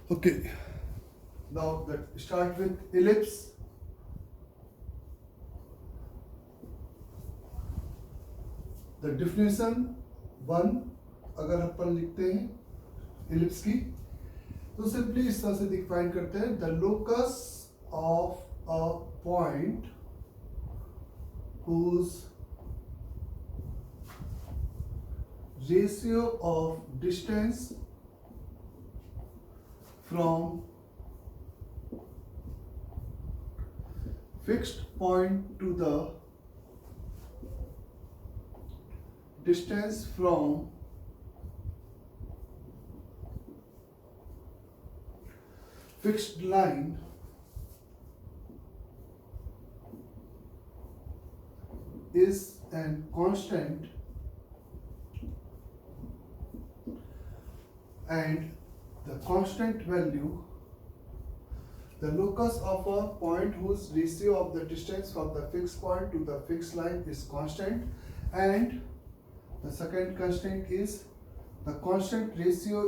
Okay, now that start with ellipse. The definition one अगर अपन लिखते हैं इलिप्स की तो सिंपली इस तरह से डिफाइन करते हैं the locus of a point whose ratio of distance from fixed point to the distance from fixed line is an constant and the constant value the locus of a point whose ratio of the distance from the fixed point to the fixed line is constant and the second constant is the constant ratio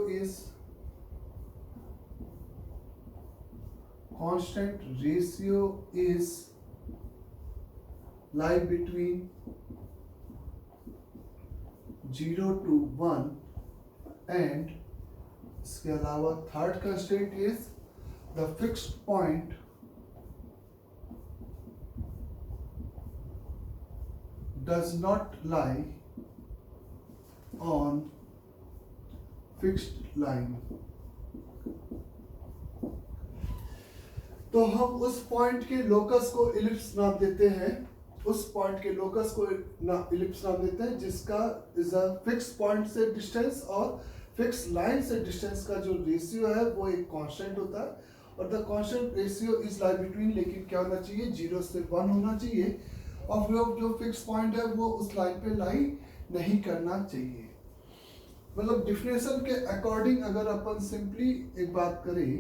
is lie between 0 to 1 and इसके अलावा third constant is the fixed point does not lie on fixed line. तो हम उस point के locus को ellipse नाम देते हैं, उस पॉइंट के लोकस को इलिप्स नाम देते हैं जिसका इज अ फिक्स पॉइंट से डिस्टेंस और फिक्स लाइन से डिस्टेंस का जो रेशियो है वो एक कांस्टेंट होता है और the constant ratio is lie between, लेकिन क्या होना चाहिए 0 से 1 होना चाहिए और वो जो फिक्स पॉइंट है वो उस लाइन पे लाई नहीं करना चाहिए। मतलब डिफिनेशन के अकॉर्डिंग अगर अपन सिंपली एक बात करें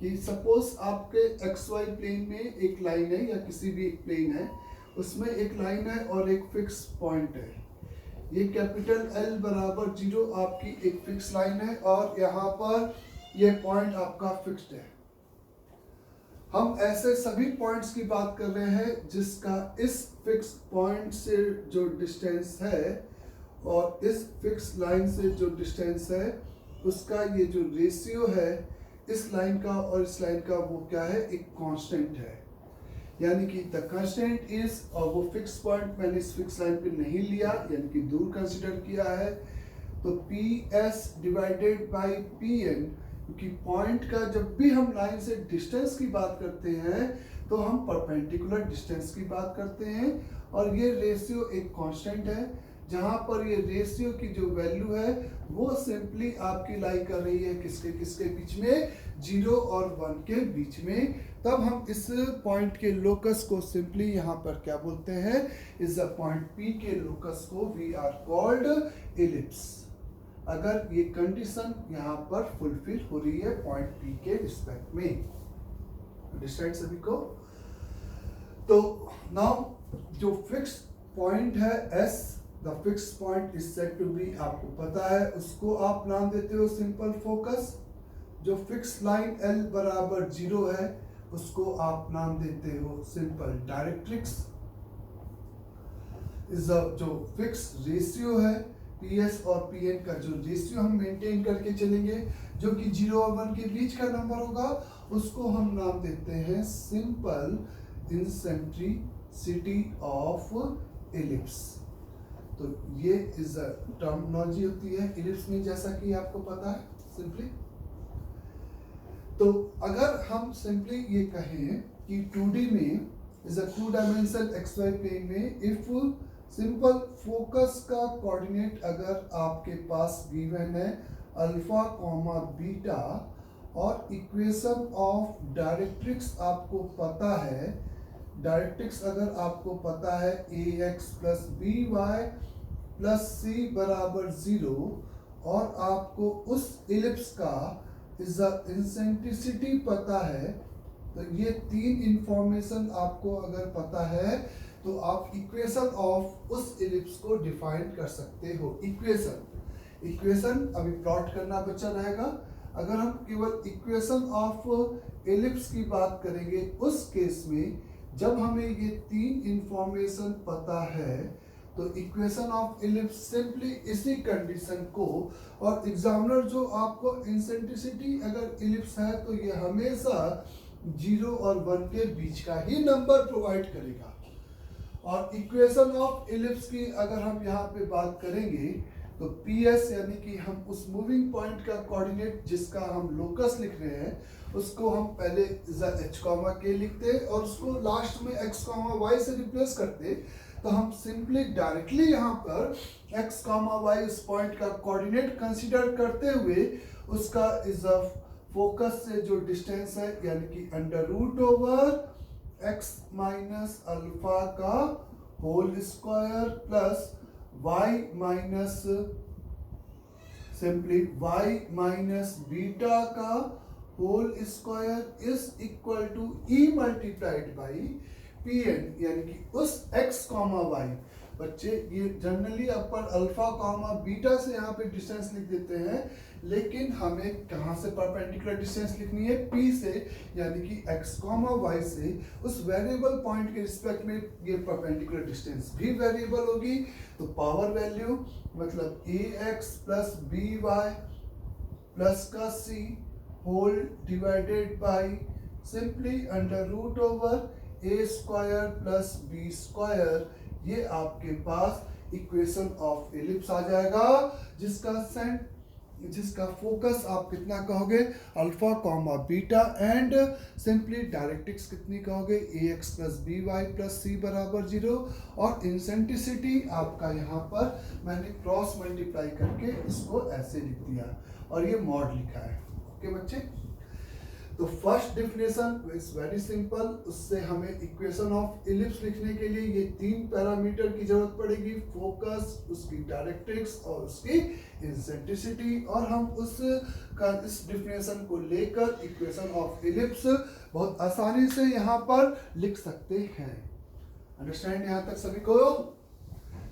कि सपोज आपके एक्स वाई प्लेन में एक लाइन है या किसी भी एक प्लेन है उसमें एक लाइन है और एक फिक्स पॉइंट है, ये कैपिटल L बराबर 0 आपकी एक फिक्स लाइन है और यहाँ पर ये पॉइंट आपका फिक्स्ड है। हम ऐसे सभी पॉइंट्स की बात कर रहे हैं जिसका इस फिक्स पॉइंट से जो डिस्टेंस है और इस फिक्स लाइन से जो डिस्टेंस है उसका ये जो रेशियो है इस लाइन का और इस लाइन का वो क्या है, एक कांस्टेंट है। यानी कि द कांस्टेंट इज, और वो फिक्स पॉइंट मैंने इस फिक्स लाइन पे नहीं लिया यानी कि दूर कंसिडर किया है, तो P S divided by P N, क्योंकि पॉइंट का जब भी हम लाइन से डिस्टेंस की बात करते हैं तो हम परपेंडिकुलर डिस्टेंस की बात करते हैं और ये रेशियो एक कांस्टेंट है जहां पर ये रेशियो की जो वैल्यू है वो सिंपली आपकी लाई कर रही है किसके किसके बीच में, 0 और 1 के बीच में। तब हम इस पॉइंट के लोकस को सिंपली यहाँ पर क्या बोलते हैं, इस पॉइंट P के लोकस को वी आर कॉल्ड इलिप्स, अगर ये कंडीशन यहाँ पर फुलफिल हो रही है पॉइंट P के रिस्पेक्ट में। अंडरस्टैंड सभी को? तो नाउ जो फिक्स पॉइंट है S, the fix point is said to be, आपको पता है उसको आप नाम देते हो सिंपल फोकस। जो फिक्स लाइन L बराबर 0 है उसको आप नाम देते हो सिंपल डायरेक्ट्रिक्स। इस जो फिक्स रेशियो है PS और PN का जो रेशियो हम मेंटेन करके चलेंगे जो कि 0 और 1 के बीच का नंबर होगा उसको हम नाम देते हैं सिंपल इनसेंट्रिसिटी ऑफ इलिप्स। तो ये इज अ टर्मिनोलॉजी होती है इलिप्स में, जैसा कि आपको पता है सिंपली। तो अगर हम सिंपली ये कहें कि 2D में is a 2 dimensional XY plane में इफ सिंपल फोकस का कोऑर्डिनेट अगर आपके पास गिवन है अल्फा कॉमा बीटा और इक्वेशन ऑफ डायरेक्ट्रिक्स आपको पता है, डायरेक्ट्रिक्स अगर आपको पता है ax plus B Y plus C बराबर 0 और आपको उस इलिप्स का इनसेंट्रिसिटी पता है, तो ये तीन इंफॉर्मेशन आपको अगर पता है तो आप इक्वेशन ऑफ उस इलिप्स को डिफाइन कर सकते हो। इक्वेशन अभी प्लॉट करना बचा रहेगा, अगर हम केवल इक्वेशन ऑफ एलिप्स की बात करेंगे उस केस में जब हमें ये तीन इंफॉर्मेशन पता है तो इक्वेशन ऑफ एलिप्स सिंपली इसी कंडीशन को, और एग्जामिनर जो आपको इंसेंट्रिसिटी अगर एलिप्स है तो ये हमेशा 0 और 1 के बीच का ही नंबर प्रोवाइड करेगा। और इक्वेशन ऑफ एलिप्स की अगर हम यहाँ पे बात करेंगे तो PS यानी कि हम उस मूविंग पॉइंट का कोऑर्डिनेट जिसका हम लोकस लिख रहे हैं उसको हम पहले h, k लिखते और उसको लास्ट में x, y से रिप्लेस करते, तो हम सिंपली डायरेक्टली यहाँ पर x, y इस पॉइंट का कोऑर्डिनेट कंसीडर करते हुए उसका इज अ फोकस से जो डिस्टेंस है यानी कि under root over x minus alpha का whole square plus y minus simply y minus beta का whole square is equal to e multiplied by Pn यानी कि उस x, y बच्चे ये जनरली अपन अल्फा कॉमा बीटा से यहाँ पे डिस्टेंस लिख देते हैं, लेकिन हमें कहाँ से परपेंडिकुलर डिस्टेंस लिखनी है P से यानी कि x, y से उस वेरिएबल पॉइंट के रिस्पेक्ट में ये परपेंडिकुलर डिस्टेंस भी वेरिएबल होगी। तो पावर वैल्यू मतलब ax प्लस by प्लस का c whole divided by simply under root over a square plus b square, ये आपके पास इक्वेशन ऑफ एलिप्स आ जाएगा जिसका फोकस आप कितना कहोगे alpha comma beta and simply directrix कितनी कहोगे ax plus by plus c बराबर 0, और इंसेंट्रिसिटी आपका यहाँ पर मैंने क्रॉस मल्टीप्लाई करके इसको ऐसे लिख दिया और ये मॉड लिखा है। ओके बच्चे, तो first definition is very simple, उससे हमें इक्वेशन ऑफ एलिप्स लिखने के लिए ये तीन पैरामीटर की जरूरत पड़ेगी, फोकस, उसकी डायरेक्ट्रिक्स और उसकी इंसेंट्रिसिटी, और हम इस डेफिनेशन को लेकर इक्वेशन ऑफ एलिप्स बहुत आसानी से यहाँ पर लिख सकते हैं। अंडरस्टैंड यहाँ तक सभी को?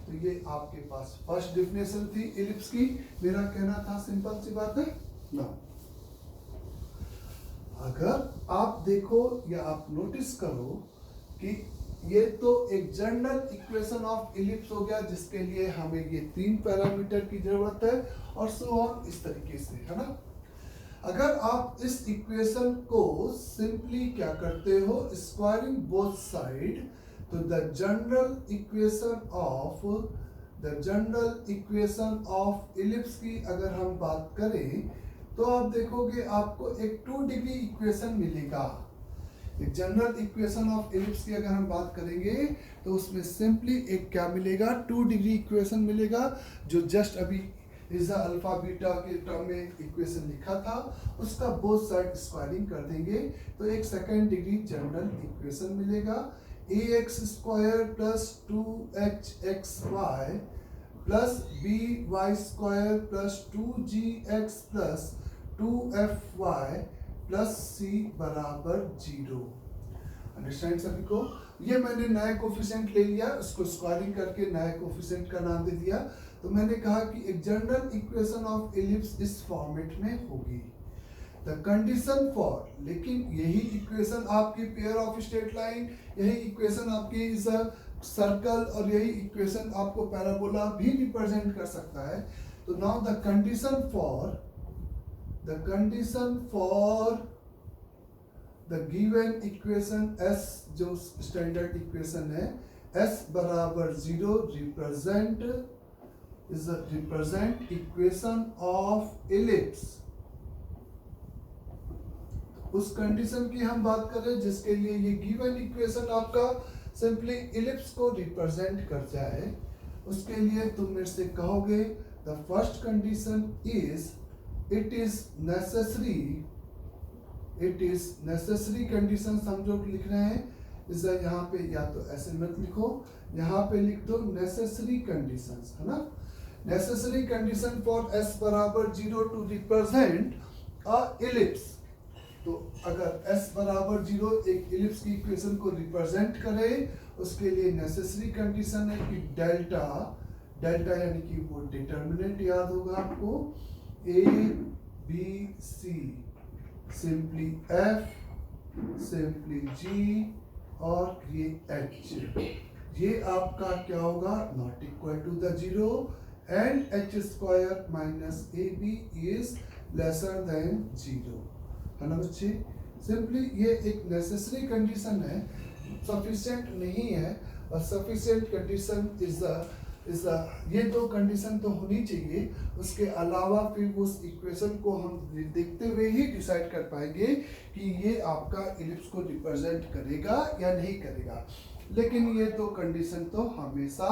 तो ये आपके पास फर्स्ट डेफिनेशन थी एलिप्स की। मेरा कहना था सिंपल सी बात है ना, अगर आप देखो या आप नोटिस करो कि ये तो एक जनरल इक्वेशन ऑफ एलिप्स हो गया जिसके लिए हमें ये तीन पैरामीटर की जरूरत है और सो ऑन इस तरीके से, है ना। अगर आप इस इक्वेशन को सिंपली क्या करते हो, स्क्वायरिंग बोथ साइड, तो the general equation of ellipse की अगर हम बात करें तो आप देखोगे आपको एक 2 डिग्री इक्वेशन मिलेगा। एक जनरल इक्वेशन ऑफ एलिप्स की अगर हम बात करेंगे तो उसमें सिंपली एक क्या मिलेगा, 2 डिग्री इक्वेशन मिलेगा, जो जस्ट अभी इज अल्फा बीटा के टर्म में इक्वेशन लिखा था, उसका बोथ साइड स्क्वायरिंग कर देंगे तो एक सेकेंड डिग्री जनरल इक्वेशन मिलेगा। ax square plus 2hxy plus by square plus 2gx plus 2fy plus c बराबर 0। अंडरस्टैंड सभी को? ये मैंने नया कोफिशिएंट ले लिया, उसको स्क्वायरिंग करके नया कोफिशिएंट का नाम दे दिया। तो मैंने कहा कि एक जनरल इक्वेशन ऑफ एलिप्स इस फॉर्मेट में होगी। द कंडीशन फॉर, लेकिन यही इक्वेशन आपकी पेयर ऑफ स्ट्रेट लाइन, यही इक्वेशन आपकी इस सर्कल, और यही इक्वेशन आपको पैराबोला भी रिप्रेजेंट कर सकता है। तो now the condition for the given equation S, जो स्टैंडर्ड इक्वेशन है, S बराबर 0 रिप्रेजेंट इक्वेशन ऑफ एलिप्स। उस कंडीशन की हम बात करें जिसके लिए ये गिवन इक्वेशन आपका सिंपली एलिप्स को रिप्रेजेंट कर जाए, उसके लिए तुम मेरे से कहोगे the first condition is it is necessary condition हम जो लिख रहे हैं, इस यहाँ पे या तो ऐसे मत लिखो, यहाँ पे लिख दो नेसेसरी कंडीशंस, है ना। नेसेसरी कंडीशन फॉर S बराबर 0 टू रिप्रेजेंट अ एलिप्स। तो अगर S बराबर 0 एक एलिप्स की इक्वेशन को रिप्रेजेंट करे, उसके लिए नेसेसरी कंडीशन है कि डेल्टा यानी कि वो डिटर्मिनेंट याद होगा आपको, A BC, simply F, simply G और ये H, ये आपका क्या होगा, not equal to the zero and H square minus AB is lesser than zero, है ना बच्चे। सिंपली ये एक नेसेसरी कंडीशन है, सफिशिएंट नहीं है, और सफिशिएंट कंडीशन इज ये दो कंडीशन तो होनी चाहिए, उसके अलावा फिर उस इक्वेशन को हम देखते हुए ही डिसाइड कर पाएंगे कि ये आपका इलिप्स को रिप्रेजेंट करेगा या नहीं करेगा। लेकिन ये तो कंडीशन तो हमेशा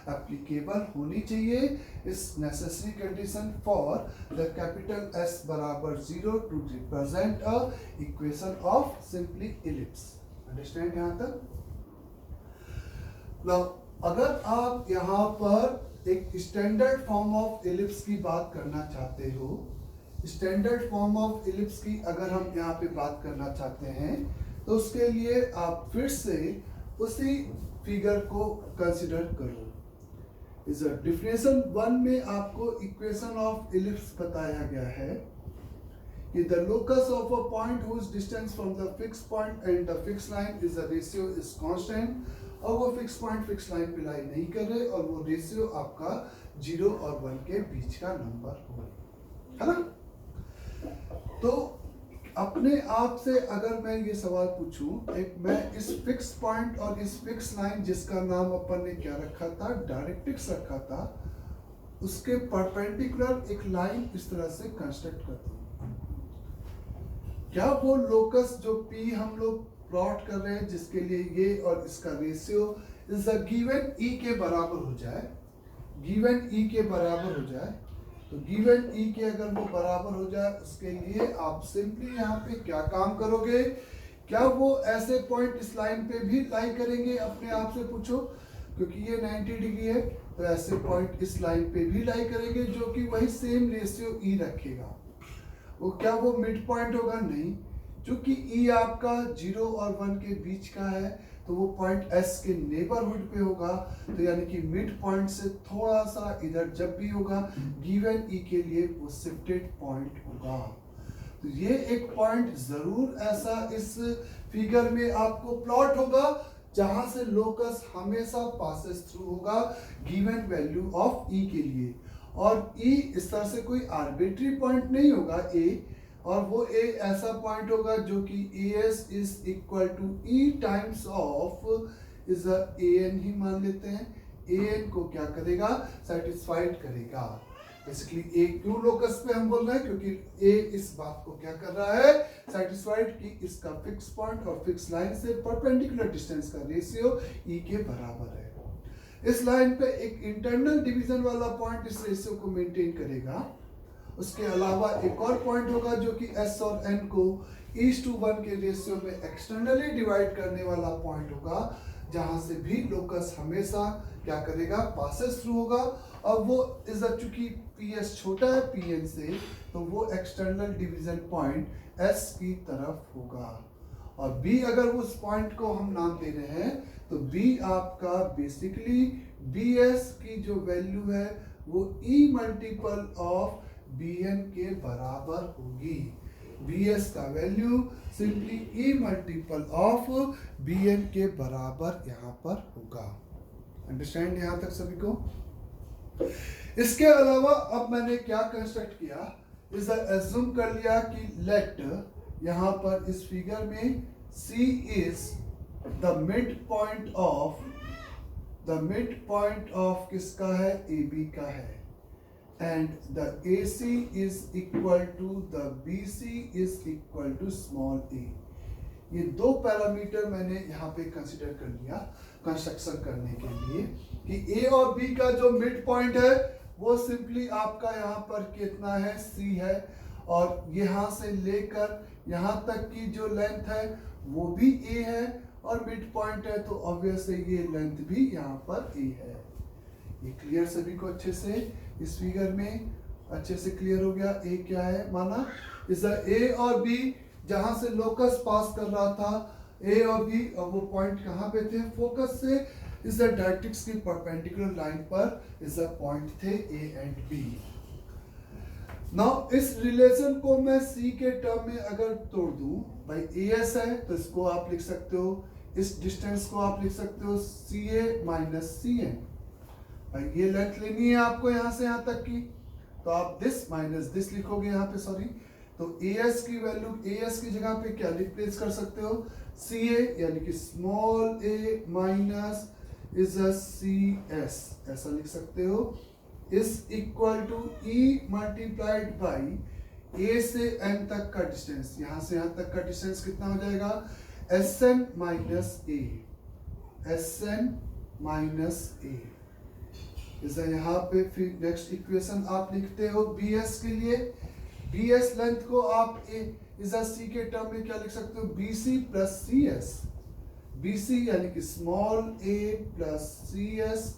एप्लीकेबल होनी चाहिए, इस necessary condition for the capital S बराबर 0 to represent a equation of simply ellipse. Understand यहाँ तक। नाउ अगर आप यहाँ पर एक स्टैंडर्ड फॉर्म ऑफ इलिप्स की बात करना चाहते हो, स्टैंडर्ड फॉर्म ऑफ इलिप्स की अगर हम यहाँ पे बात करना चाहते हैं, तो उसके लिए आप फिर से उसी फिगर को कंसिडर करो। इस डेफिनेशन 1 में आपको इक्वेशन ऑफ इलिप्स बताया गया है कि the locus of a point whose distance from the fixed point and the fixed line is the ratio is constant, और वो फिक्स पॉइंट फिक्स लाइन पे लाई नहीं कर रहे, और वो रेशियो आपका 0 और 1 के बीच का नंबर हो, है ना। तो अपने आप से अगर मैं ये सवाल पूछूं, एक मैं इस फिक्स पॉइंट और इस फिक्स लाइन जिसका नाम अपन ने क्या रखा था, डायरेक्ट्रिक्स रखा था, उसके परपेंडिकुलर एक लाइन इस तरह से कंस्ट्रक्ट करता हूं, क्या वो लोकस जो P हम लोग प्लॉट कर रहे हैं, जिसके लिए ये और इसका ratio is the given E के बराबर हो जाए, गिवन E के बराबर हो जाए, तो गिवन E के अगर वो बराबर हो जाए, उसके लिए आप सिंपली यहाँ पे क्या काम करोगे, क्या वो ऐसे पॉइंट इस लाइन पे भी लाई करेंगे, अपने आप से पूछो, क्योंकि ये 90 डिग्री है, तो ऐसे पॉइंट इस लाइन पे भी लाई करेंगे जो कि वही सेम रेशियो E रखेगा। वो क्या वो मिड पॉइंट होगा, नहीं, क्योंकि E आपका 0 और 1 के बीच का है, तो वो पॉइंट S के नेबरहुड पे होगा, तो यानी कि मिड पॉइंट से थोड़ा सा इधर जब भी होगा, गिवन E के लिए वो शिफ्टेड पॉइंट होगा। तो ये एक पॉइंट जरूर ऐसा इस फिगर में आपको प्लॉट होगा जहां से लोकस हमेशा पासेस थ्रू होगा गिवन वैल्यू ऑफ E के लिए, और E इस तरह से कोई आर्बिट्री पॉइंट नहीं होगा A, और वो A ऐसा पॉइंट होगा जो कि AS is equal to E times of is AN ही मान लेते हैं, AN को क्या करेगा, सेटिस्फाइड करेगा। बेसिकली A क्यों लोकस पे हम बोल रहे हैं, क्योंकि A इस बात को क्या कर रहा है, सेटिस्फाइड कि इसका फिक्स पॉइंट और फिक्स लाइन से परपेंडिकुलर डिस्टेंस का रेशियो E के बराबर है। इस लाइन पे एक इंटरनल डिवीजन वाला पॉइंट इस रेशियो को मेंटेन करेगा, उसके अलावा एक और पॉइंट होगा जो कि S और N को E/1 के रेशियो में एक्सटर्नली डिवाइड करने वाला पॉइंट होगा, जहां से भी लोकस हमेशा क्या करेगा, पासेस थ्रू होगा, और वो इज चूंकि PS छोटा है PN से, तो वो एक्सटर्नल डिवीजन पॉइंट S की तरफ होगा, और B अगर उस पॉइंट को हम नाम दे रहे हैं, तो B आपका बेसिकली BS की जो वैल्यू है वो E मल्टीपल ऑफ BN के बराबर होगी। BS का value simply E multiple of BN के बराबर यहाँ पर होगा। अंडरस्टैंड यहाँ तक सभी को। इसके अलावा अब मैंने क्या कंस्ट्रक्ट किया, इस एज्यूम कर लिया कि लेट यहाँ पर इस फिगर में C is the mid point of किसका है, AB का है, and the AC is equal to the BC is equal to small a। ये दो पैरामीटर मैंने यहाँ पे कंसीडर कर लिया कंस्ट्रक्शन करने के लिए कि A और B का जो मिड पॉइंट है वो सिंपली आपका यहाँ पर कितना है, C है, और यहाँ से लेकर यहाँ तक की जो लेंथ है वो भी A है, और मिड पॉइंट है तो ऑब्वियसली ये लेंथ भी यहाँ पर A है। ये क्लियर सभी को अच्छे से, इस फिगर में अच्छे से क्लियर हो गया। A क्या है माना, इस A और B जहां से लोकस पास कर रहा था, A और B, और वो पॉइंट कहाँ पे थे, फोकस से इस डायरेक्ट्रिक्स की परपेंडिकुलर लाइन पर इस पॉइंट थे A एंड B। नाउ इस रिलेशन को मैं सी के टर्म में अगर तोड़ दूं, भाई एस है तो इसको आप लिख सकते हो, इस डिस्टेंस को आप लिख सकते हो सी ए माइनस सी एन। भाई ये लेंथ लेनी है आपको यहां से यहां तक की, तो आप दिस माइनस दिस लिखोगे यहाँ पे, सॉरी, तो एस की वैल्यू, एस की जगह पे क्या रिप्लेस कर सकते हो, सी ए, यानी कि small A minus is a C S, ऐसा लिख सकते हो, is equal to E multiplied by A से एन तक का डिस्टेंस, यहां से यहां तक का डिस्टेंस कितना हो जाएगा, एस एन माइनस ए, एस एन माइनस ए। यहाँ पे फिर नेक्स्ट इक्वेशन आप लिखते हो बी एस के लिए, बी एस लेंथ को आप सी के टर्म में क्या लिख सकते हो, B C plus C S, B C यानी कि small A plus C S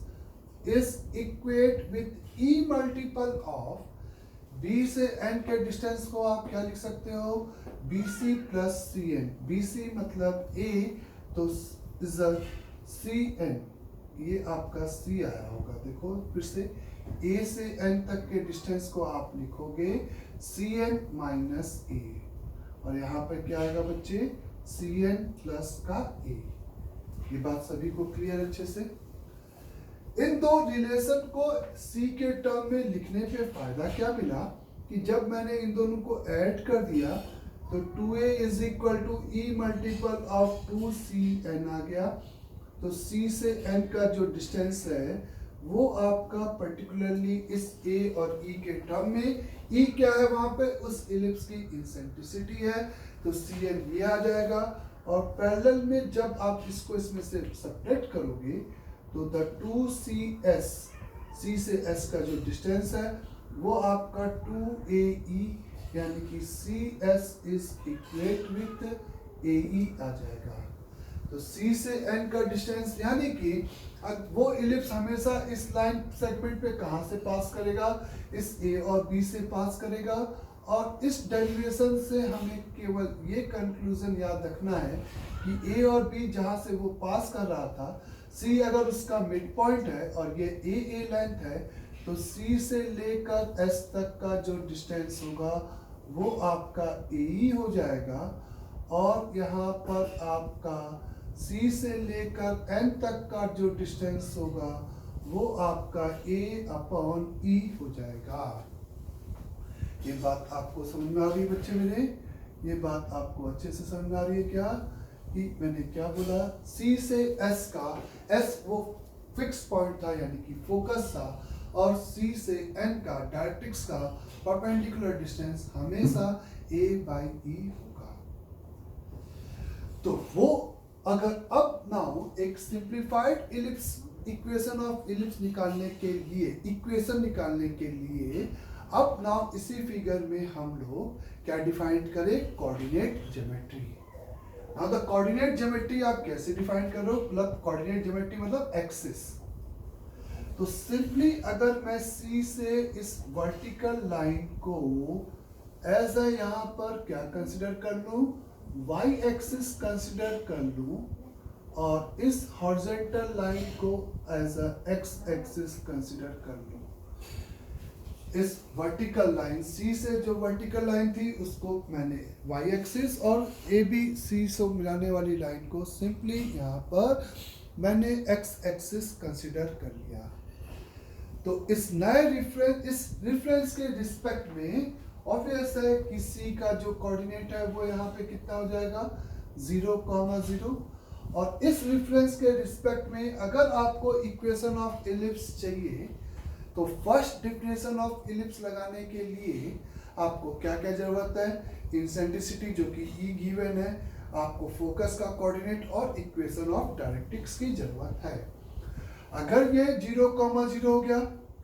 is equate with E multiple of B से एन के डिस्टेंस को आप क्या लिख सकते हो, B C plus C N, B C मतलब ए, तो इज सी एन, ये आपका सी आया होगा, देखो फिर से ए से एन तक के डिस्टेंस को आप लिखोगे सी एन माइनस ए, और यहाँ पर क्या आएगा बच्चे, सी एन प्लस का ए। ये बात सभी को क्लियर अच्छे से। इन दो रिलेशन को सी के टर्म में लिखने पे फायदा क्या मिला कि जब मैंने इन दोनों को ऐड कर दिया तो 2a is equal to E multiple of 2cn आ गया, तो C से N का जो डिस्टेंस है वो आपका पर्टिकुलरली इस A और E के टर्म में, E क्या है वहां पे, उस इलिप्स की इंसेंट्रिसिटी है, तो Cn ये आ जाएगा, और पैरेलल में जब आप इसको इसमें से सब्ट्रैक्ट करोगे तो द 2CS, C से S का जो डिस्टेंस है वो आपका 2AE, यानी कि CS is equate with AE आ जाएगा। तो C से N का डिस्टेंस, यानी कि वो इलिप्स हमेशा इस लाइन सेगमेंट पे कहां से पास करेगा, इस A और B से पास करेगा, और इस डेरिवेशन से हमें केवल ये कंक्लूजन याद रखना है कि A और B जहां से वो पास कर रहा था, C अगर उसका मिड पॉइंट है और ये A लेंथ है, तो C से लेकर S तक का जो डिस्टेंस होगा वो आपका AE हो जाएगा, और यहाँ पर आपका C से लेकर N तक का जो डिस्टेंस होगा वो आपका A अपॉन E हो जाएगा। ये बात आपको समझ में आ रही है बच्चे मेरे, ये बात आपको अच्छे से समझ में आ रही है क्या, कि मैंने क्या बोला, C से S का, S वो फिक्स पॉइंट था यानी कि फोकस था, और C से N का डायरेक्ट्रिक्स का परपेंडिकुलर डिस्टेंस हमेशा A बाई E होगा। तो वो अगर अब नाउ एक simplified ellipse equation of ellipse निकालने के लिए, इक्वेशन निकालने के लिए अब नाउ इसी फिगर में हम लोग क्या डिफाइन करें, coordinate geometry. Now the coordinate geometry आप कैसे डिफाइन करो, मतलब कोऑर्डिनेट ज्योमेट्री मतलब एक्सिस। तो सिंपली अगर मैं C से इस वर्टिकल लाइन को एज अ यहाँ पर क्या कंसिडर कर लूं, y एक्सिस कंसिडर कर लूं, और इस हॉरिजॉन्टल लाइन को as a x axis consider कर लूं। इस वर्टिकल लाइन C से जो वर्टिकल लाइन थी उसको मैंने y एक्सिस, और ABC से मिलाने वाली लाइन को सिंपली यहाँ पर मैंने x एक्सिस कंसिडर कर लिया। तो इस नए रिफरेंस के रिस्पेक्ट में ऑब्वियस है कि C का जो कोऑर्डिनेट है वो यहाँ पे कितना हो जाएगा, 0,0, और इस रिफरेंस के रिस्पेक्ट में अगर आपको इक्वेशन ऑफ इलिप्स चाहिए तो फर्स्ट डेफिनेशन ऑफ इलिप्स लगाने के लिए आपको क्या क्या जरूरत है, इंसेंट्रिसिटी जो कि E गिवन है, आपको फोकस का कोऑर्डिनेट और इक्वेशन ऑफ डायरेक्ट्रिक्स की जरूरत है। अगर ये 0,0 हो गया,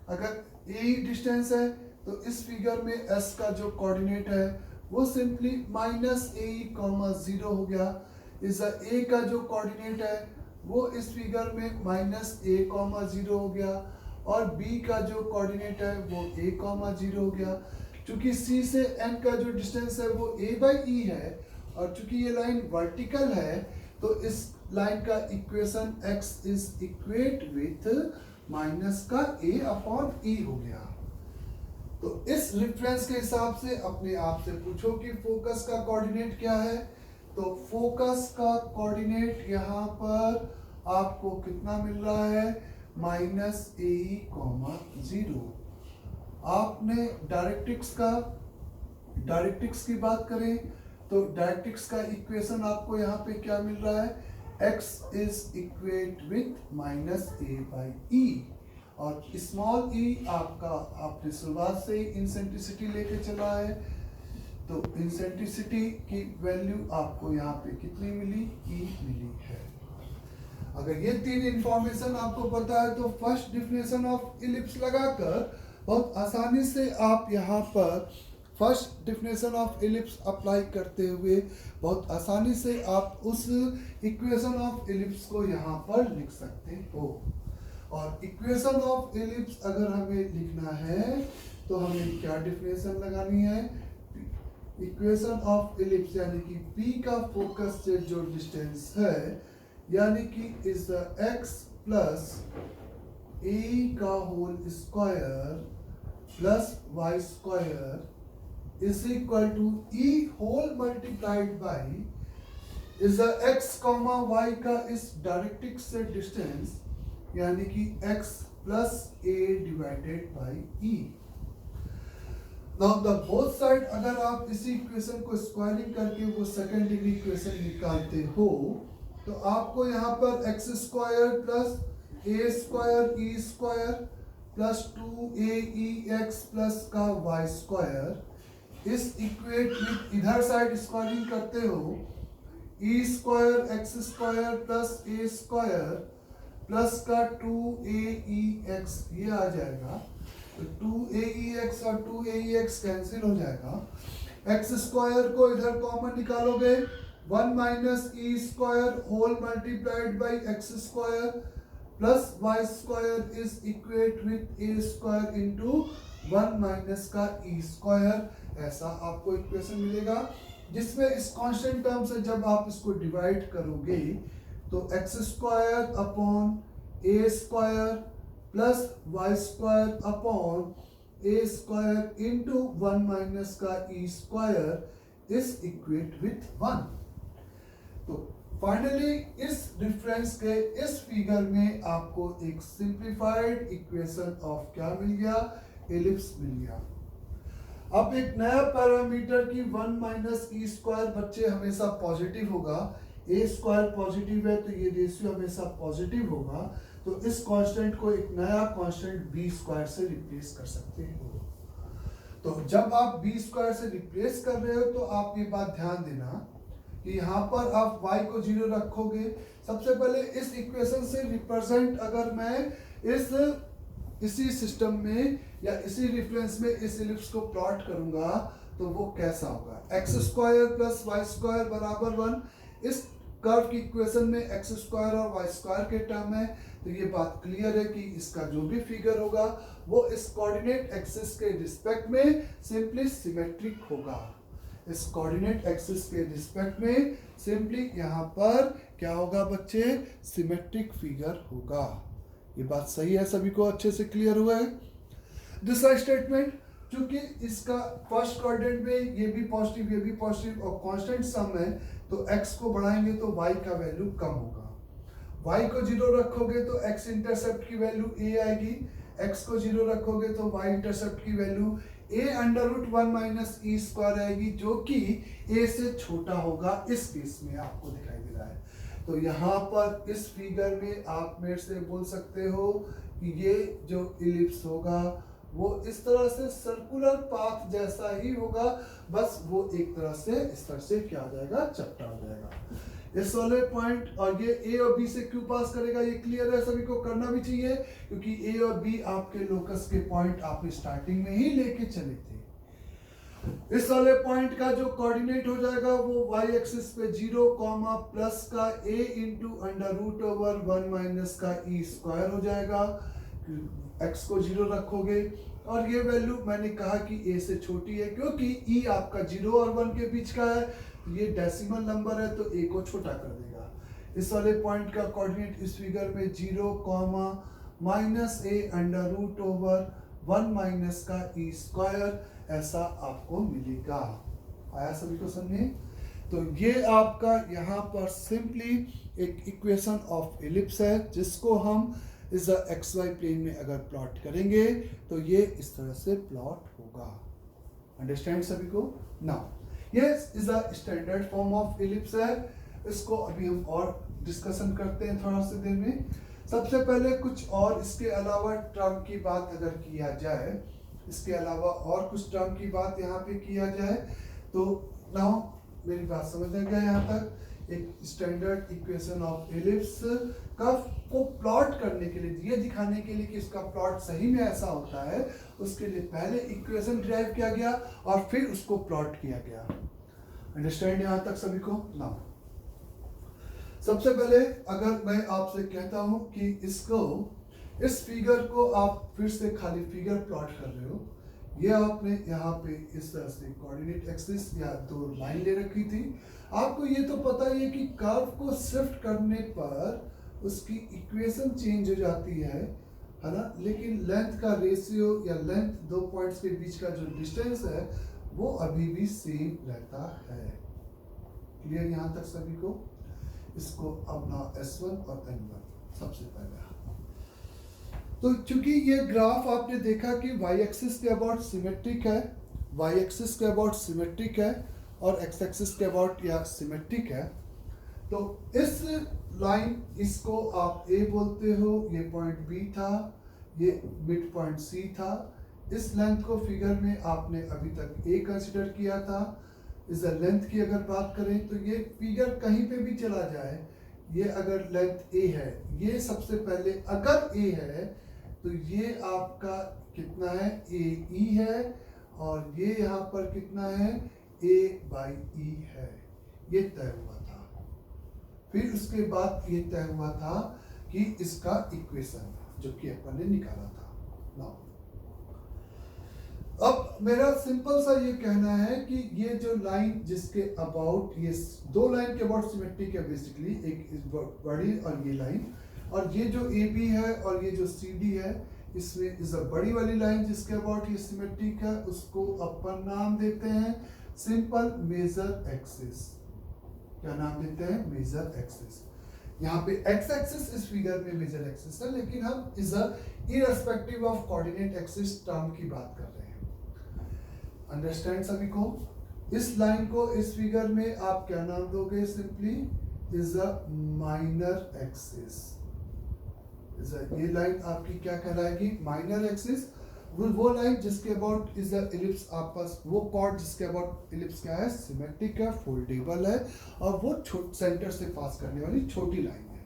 अगर A डिस्टेंस है, तो इस फिगर में S का जो कोऑर्डिनेट है वो सिंपली -AE,0 हो गया। इस A का जो कोऑर्डिनेट है वो इस फिगर में -A,0 हो गया, और B का जो कोऑर्डिनेट है वो A,0 हो गया। चूंकि C से N का जो डिस्टेंस है वो A बाई E है, और चूंकि ये लाइन वर्टिकल है तो इस लाइन का equation x is equate with minus का A अपॉन E हो गया। तो इस रेफरेंस के हिसाब से अपने आप से पूछो कि फोकस का कोऑर्डिनेट क्या है। तो फोकस का कोऑर्डिनेट यहाँ पर आपको कितना मिल रहा है, -AE, 0। आपने डायरेक्ट्रिक्स की बात करें तो डायरेक्ट्रिक्स का इक्वेशन आपको यहाँ पे क्या मिल रहा है, x is equate with -A/E, और स्मॉल e आपका आपने शुरुआत से ही इंसेंट्रिसिटी लेके चला है। तो इंसेंट्रिसिटी की वैल्यू आपको यहाँ पे कितनी मिली, E मिली है। अगर ये तीन इंफॉर्मेशन आपको पता है तो फर्स्ट डेफिनेशन ऑफ इलिप्स लगाकर बहुत आसानी से आप यहाँ पर first definition of ellipse apply करते हुए बहुत आसानी से आप उस इक्वेशन ऑफ इलिप्स को यहाँ पर लिख सकते हो। और इक्वेशन ऑफ इलिप्स अगर हमें लिखना है तो हमें क्या डेफिनेशन लगानी है, इक्वेशन ऑफ इलिप्स यानी कि P का फोकस से जो डिस्टेंस है यानी कि is the x plus a का whole square plus y square is equal to e whole multiplied by is the x comma y का इस डायरेक्ट्रिक्स से डिस्टेंस यानी कि x plus a divided by e। Now the both side अगर आप इसी equation को स्क्वायरिंग करके वो सेकंड डिग्री इक्वेशन निकालते हो तो आपको यहाँ पर x square plus a square e square plus 2aex plus का y स्क्वायर इस इक्वेट विथ इधर साइड स्क्वायरिंग करते हो e square x square plus a square plus का 2aex ये आ जाएगा। तो 2aex और 2aex कैंसिल हो जाएगा। x स्क्वायर को इधर कॉमन निकालोगे 1 minus e square whole multiplied by x square plus y square is equate with a square into 1 minus का e स्क्वायर। ऐसा आपको इक्वेशन मिलेगा जिसमें इस कांस्टेंट टर्म से जब आप इसको डिवाइड करोगे तो x square upon a square plus y square upon a square into 1 minus का e square is equate with 1। तो फाइनली इस डिफरेंस के इस फिगर में आपको एक सिंप्लीफाइड इक्वेशन ऑफ क्या मिल गया, एलिप्स मिल गया। अब एक नया पैरामीटर की 1 माइनस ई स्क्वायर बच्चे हमेशा पॉजिटिव होगा, ए स्क्वायर पॉजिटिव है तो ये रेशियो हमेशा पॉजिटिव होगा। तो इस कांस्टेंट को एक नया कांस्टेंट बी स्क्वायर से रिप्लेस कर सकते हो। तो जब आप बी स्क्वायर से रिप्लेस कर रहे हो तो आप ये बात ध्यान देना कि यहाँ पर आप y को 0 रखोगे। सबसे पहले इस इक्वेशन से रिप्रेजेंट अगर मैं इसी सिस्टम में या इसी रेफरेंस में इस इलिप्स को प्लॉट करूंगा तो वो कैसा होगा, x square plus Y square बराबर 1। इस कर्व की इक्वेशन में x स्क्वायर और y स्क्वायर के टर्म है तो ये बात क्लियर है कि इसका जो भी फिगर होगा वो इस कोऑर्डिनेट एक्सिस के रिस्पेक्ट में सिंपली सिमेट्रिक होगा। इस कोऑर्डिनेट एक्सिस के रिस्पेक्ट में सिंपली यहाँ पर क्या होगा बच्चे, सिमेट्रिक फिगर होगा। ये बात सही है, सभी को अच्छे से क्लियर हुआ है। दूसरा स्टेटमेंट, चूंकि इसका फर्स्ट कोऑर्डिनेट में ये भी पॉजिटिव और कांस्टेंट सम है तो x को बढ़ाएंगे तो y का वैल्यू कम होगा। y को 0 रखोगे तो x इंटरसेप्ट की वैल्यू a आएगी, x को 0 रखोगे तो y इंटरसेप्ट की value a under root 1 minus E square आएगी जो कि a से छोटा होगा। इस केस में आपको दिखाई दे रहा है। तो यहाँ पर इस फिगर में आप मेरे से बोल सकते हो कि ये जो इलिप्स होगा वो इस तरह से सर्कुलर पाथ जैसा ही होगा, बस वो एक तरह से इस तरह से क्या हो जाएगा, चपटा हो जाएगा। इस वाले पॉइंट और ये ए और बी से क्यों पास करेगा ये क्लियर है, सभी को करना भी चाहिए क्योंकि ए और बी आपके लोकस के पॉइंट आप स्टार्टिंग में ही लेके चले थे। इस वाले पॉइंट का जो कोऑर्डिनेट हो जाएगा वो y एक्सिस पे 0 कॉमा प्लस का a into under root over 1 minus का e स्क्वायर हो जाएगा। x को 0 रखोगे और ये वैल्यू मैंने कहा कि a से छोटी है क्योंकि e आपका 0 और 1 के बीच का है, ये डेसिमल नंबर है तो a को छोटा कर देगा। इस वाले पॉइंट का कोऑर्डिनेट इस फिगर में 0 comma minus a under root over 1 minus का ई स्क्वायर, ऐसा आपको मिलेगा। आया सभी को समझे? तो ये आपका यहाँ पर सिंपली एक इक्वेशन ऑफ एलिप्स है, जिसको हम इस एक्स वाई प्लेन में अगर प्लॉट करेंगे तो ये इस तरह से प्लॉट होगा। अंडरस्टैंड सभी को? Now yes is a standard form of ellipse है। इसको अभी हम और डिस्कशन करते हैं थोड़ा सा देर में। सबसे पहले कुछ और इसके अलावा टर्म की बात अगर किया जाए, इसके अलावा और कुछ टर्म की बात यहाँ पे किया जाए तो नाउ मेरी बात समझ आ गया यहाँ तक। एक स्टैंडर्ड इक्वेशन ऑफ एलिप्स को प्लॉट करने के लिए, ये दिखाने के लिए कि इसका प्लॉट सही में ऐसा होता है, उसके लिए पहले इक्वेशन ड्राइव किया गया और फिर उसको प्लॉट किया गया। अंडरस्टैंड यहाँ तक सभी को? नाउ सबसे पहले अगर मैं आपसे कहता हूं कि इस फिगर को आप फिर से खाली फिगर प्लॉट कर रहे हो, ये आपने यहाँ पे इस तरह से कोऑर्डिनेट एक्सिस या दो लाइन ले रखी थी। आपको ये तो पता ही है कि कर्व को शिफ्ट करने पर उसकी इक्वेशन चेंज हो जाती है ना, लेकिन लेंथ का रेशियो या लेंथ दो पॉइंट्स के बीच का जो डिस्टेंस है वो अभी भी सेम रहता है। क्लियर यहाँ तक सभी को? इसको अपना S1 और N1 सबसे पहले। तो चूंकि ये ग्राफ आपने देखा कि y एक्सिस के अबाउट सिमेट्रिक है, y एक्सिस के अबाउट सिमेट्रिक है और x एक्सिस के अबाउट या सिमेट्रिक है, तो इस लाइन इसको आप A बोलते हो, ये पॉइंट B था, ये मिड पॉइंट C था। इस लेंथ को फिगर में आपने अभी तक A कंसिडर किया था। इस लेंथ की अगर बात करें तो ये फिगर कहीं पे भी चला जाए, ये अगर लेंथ A है, ये सबसे पहले अगर A है तो ये आपका कितना है? AE है, और ये यहाँ पर कितना है? A/E है। ये तय हुआ था। फिर उसके बाद ये तय हुआ था कि इसका इक्वेशन जो कि अपन ने निकाला था। नाउ अब मेरा सिंपल सा ये कहना है कि ये जो लाइन जिसके अबाउट, ये दो लाइन के अबाउट सिमेट्रिक है बेसिकली, एक बड़ी और ये लाइन, और ये जो AB है और ये जो CD है, इसमें इस बड़ी वाली लाइन जिसके अबाउट ये सिमेट्रिक है, उसको अपन नाम देते हैं सिंपल मेजर एक्सिस। क्या नाम देते हैं? Major axis. यहाँ पे x एक्सिस इस फिगर में मेजर एक्सिस है, लेकिन हम इस irrespective of coordinate axis term की बात कर रहे हैं। अंडरस्टैंड सभी को? इस लाइन को इस फिगर में आप क्या नाम दोगे? Simply is a minor axis. ये लाइन आपकी क्या कहलाएगी? Minor axis. वो लाइन जिसके अबाउट इज द एलिप्स आपस, वो कॉर्ड जिसके अबाउट एलिप्स क्या है? सिमेट्रिक है, फोल्डेबल है, और वो सेंटर से पास करने वाली छोटी लाइन है,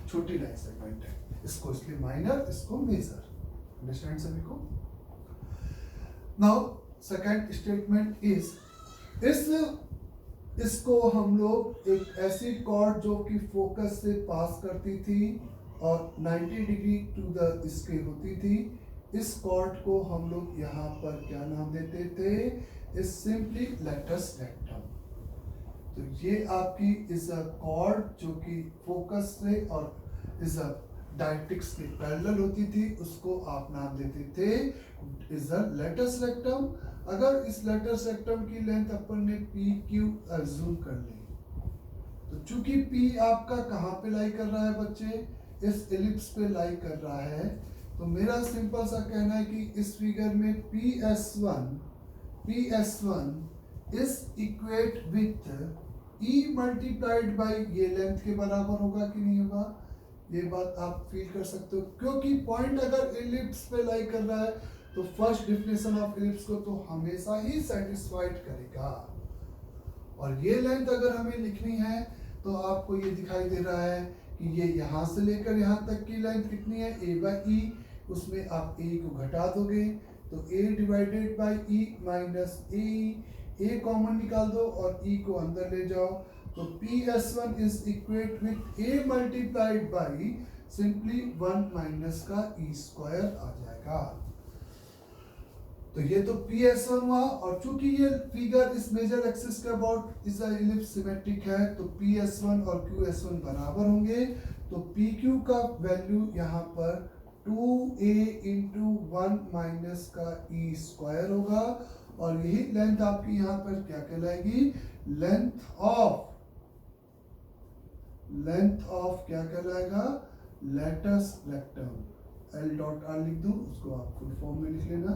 छोटी लाइन सेगमेंट है। इसको इसलिए माइनर, इसको मेजर। अंडरस्टैंड सभी को? नाउ सेकेंड स्टेटमेंट इज इसको हम लोग एक ऐसी कॉर्ड जो कि फोकस से पास करती थी और 90 डिग्री टू द इसके होती थी, इस कॉर्ड को हम लोग यहाँ पर क्या नाम देते थे? Is simply latus rectum. तो ये आपकी इज अ कॉर्ड जो कि फोकस से और इज अ डायरेक्ट्रिक्स के पैरेलल होती थी, उसको आप नाम देते थे इज अ लेटस रेक्टम। अगर इस लेटस रेक्टम की लेंथ अपन ने PQ अज्यूम कर ली, तो चूंकि P आपका कहाँ पे लाई कर रहा है बच्चे? इस एलिप्स पे लाई कर रहा है, तो मेरा सिंपल सा कहना है कि इस फिगर में PS1 is equate with E multiplied by ये लेंथ के बराबर होगा कि नहीं होगा? ये बात आप फील कर सकते हो, क्योंकि पॉइंट अगर एलिप्स पे लाई कर रहा है तो फर्स्ट डिफिनेशन ऑफ एलिप्स को तो हमेशा ही सेटिस्फाइड करेगा। और ये लेंथ अगर हमें लिखनी है तो आपको ये दिखाई दे रहा है कि ये यहाँ से लेकर यहाँ तक की लेंथ कितनी है? A/E। उसमें आप A को घटा दोगे तो A divided by E minus A common निकाल दो और E को अंदर ले जाओ, तो PS1 is equate with A multiplied by simply 1 minus का E स्क्वायर आ जाएगा। तो ये तो PS1 हुआ, और चूंकि ये फिगर इस मेजर एक्सिस के अबाउट इस एलिप्स सिमेट्रिक है, तो PS1 और QS1 बराबर होंगे, तो PQ का वैल्यू यहाँ पर 2a इंटू 1 माइनस का ई स्क्वायर होगा, और यही लेंथ आपकी यहां पर क्या कहलाएगी, लेंथ ऑफ क्या कहलाएगा, latus rectum. L dot R लिख दूं, उसको आप फुल फॉर्म में लिख लेना,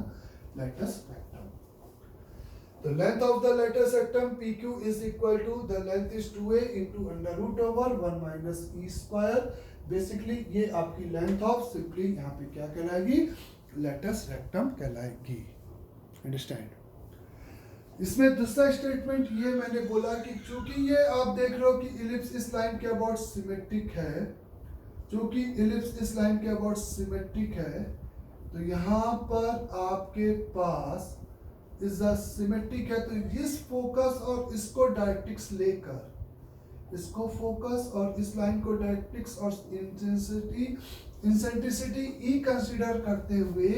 latus rectum. The length of the lattice rectum PQ is equal to the length is 2a into under root over 1 minus e square। Basically ये आपकी length of simply यहाँ पे क्या कहलाएगी, lattice rectum कहलाएगी। अंडरस्टैंड। इसमें दूसरा स्टेटमेंट ये मैंने बोला कि चूंकि ये आप देख रहे हो कि इलिप्स इस लाइन के अबाउट सिमेट्रिक है, चूंकि इलिप्स इस लाइन के अबाउट सिमेट्रिक है, तो यहाँ पर आपके पास इस सिमेट्रिक है, तो इस फोकस और इसको डायरेक्ट्रिक्स लेकर, इसको फोकस और इस लाइन को डायरेक्ट्रिक्स और इंसेंट्रिसिटी ई कंसीडर करते हुए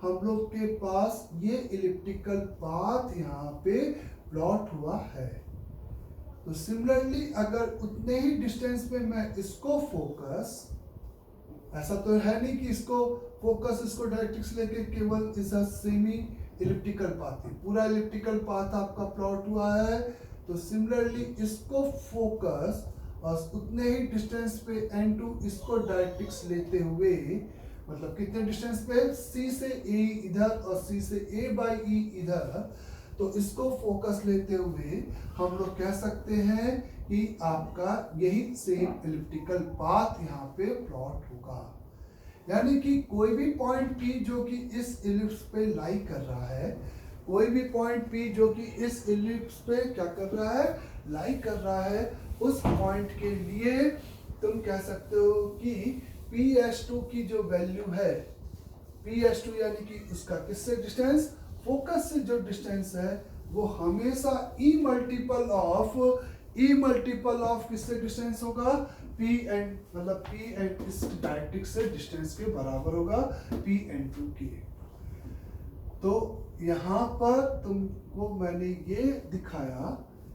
हम लोग के पास ये इलिप्टिकल पाथ यहाँ पे प्लॉट हुआ है। तो सिमिलरली अगर उतने ही डिस्टेंस पे मैं इसको फोकस, ऐसा तो है नहीं कि इसको फोकस इसको डायरेक्ट्रिक्स लेके केवल इस सेमी इलिप्टिकल पाथ है, पूरा इलिप्टिकल पाथ आपका प्लॉट हुआ है। तो सिमिलरली इसको फोकस और उतने ही डिस्टेंस पे n2 इसको डायरेक्ट्रिक्स लेते हुए, मतलब कितने डिस्टेंस पे, C से A इधर और C से A बाई E इधर, तो इसको फोकस लेते हुए हम लोग कह सकते हैं कि आपका यही सेम इलिप्टिकल पाथ यहाँ पे प्लॉट होगा। यानी कि कोई भी पॉइंट P जो कि इस इलिप्स पे लाई कर रहा है, कोई भी पॉइंट P जो कि इस इलिप्स पे क्या कर रहा है, लाई कर रहा है, उस पॉइंट के लिए तुम कह सकते हो कि PS2 की जो वैल्यू है, PS2 यानी कि उसका किससे डिस्टेंस, फोकस से जो डिस्टेंस है, वो हमेशा E मल्टीपल ऑफ किससे डिस्टेंस होगा, P एंड मतलब P एंड इस डायरेक्ट्रिक्स से डिस्टेंस के बराबर होगा P एंड 2 के। तो यहाँ पर तुमको मैंने ये दिखाया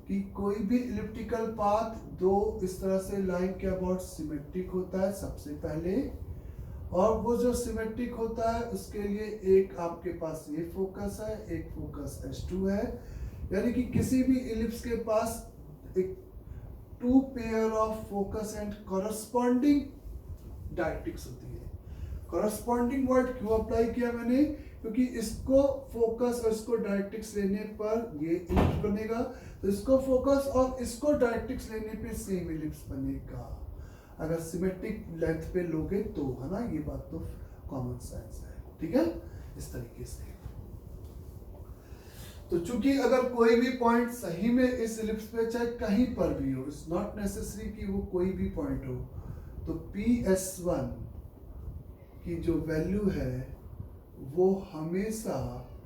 कि कोई भी इलिप्टिकल पाथ दो इस तरह से लाइन के अबाउट सिमेट्रिक होता है सबसे पहले, और वो जो सिमेट्रिक होता है उसके लिए एक आपके पास ये फोकस है, एक फोकस S2 है। यानी कि किसी भी इलिप्स के पास एक two pair of focus and corresponding directrix होती है। कॉरस्पॉन्डिंग वर्ड क्यों अप्लाई किया मैंने, क्योंकि इसको फोकस और इसको डायरेक्ट्रिक्स लेने पर ये इलिप्स बनेगा, तो इसको फोकस और इसको डायरेक्ट्रिक्स लेने पे सेम इलिप्स बनेगा अगर सिमेट्रिक लेंथ पे लोगे तो, है ना, ये बात तो कॉमन सेंस है। ठीक है, इस तरीके से। तो चूंकि अगर कोई भी पॉइंट सही में इस इलिप्स पे चाहे कहीं पर भी हो, इट्स नॉट नेसेसरी कि वो कोई भी पॉइंट हो, तो PS1 की जो वैल्यू है वो हमेशा